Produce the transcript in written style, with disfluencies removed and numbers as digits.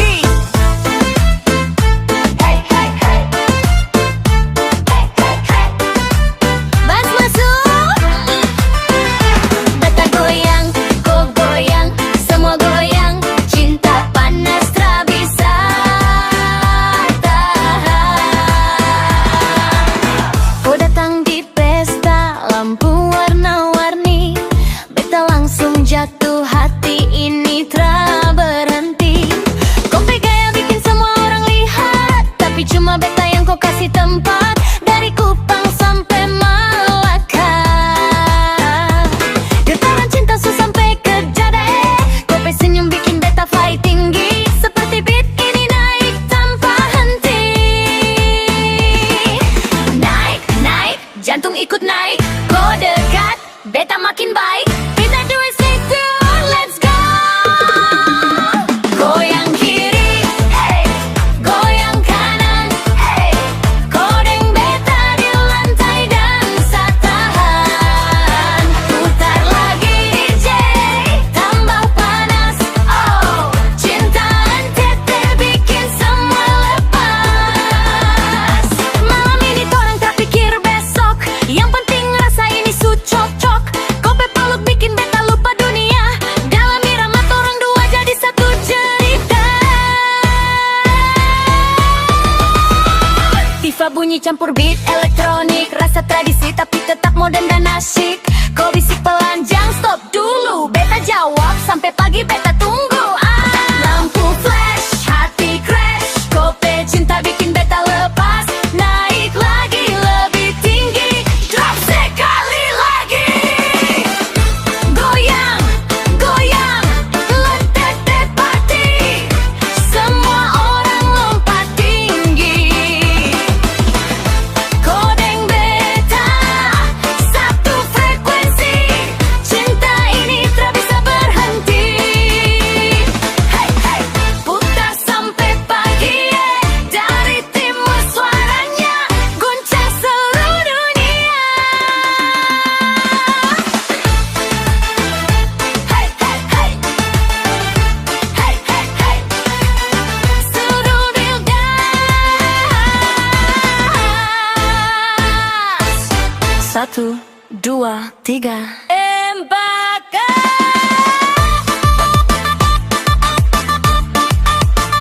beat. Bas masuk. Beta goyang, kau goyang, semua goyang. Cinta panas tak bisa tahan. Kau datang di pesta, lampu warna-warni. Beta langsung jatuh hati ini tak berhenti. Kau gaya bikin semua orang lihat, tapi cuma beta yang kau kasih tempat. Dari Kupang sampai Malaka, getaran cinta su sampai ke Jadae. Kau senyum bikin beta fly tinggi, seperti beat ini naik tanpa henti. Naik, naik, jantung ikut naik. Kau dekat, beta makin baik. Beta do it say through, let's go. Goyang kiri, hey. Goyang kanan, hey. Kodeng beta di lantai dan tahan. Putar lagi DJ, tambah panas. Oh, cinta tete bikin semua lepas. Malam ini torang tak pikir besok, yang penting rasa ini su cocok. Kopi peluk bikin beta lupa dunia, dalam irama torang dua jadi satu cerita. Tifa bunyi campur beat elektronik, rasa tradisi tapi tetap modern dan asyik. Kau bisik pelanjang, stop dulu, beta jawab sampai pagi beta tunggu. Lampu flash, hati crash, kopi cinta bikin beta lepas. Naik lagi lebih tinggi, drop sekali lagi. Goyang, goyang, letete party. Semua orang lompat tinggi. Kodeng beta, satu frekuensi. Cinta ini tak bisa berhenti. Hey, hey, putar sampai pagi, dari timur suaranya guncang seluruh dunia. Hey, hey, hey. Hey, hey, hey. Seluruh Bildas. 1, 2, 3. Embaka.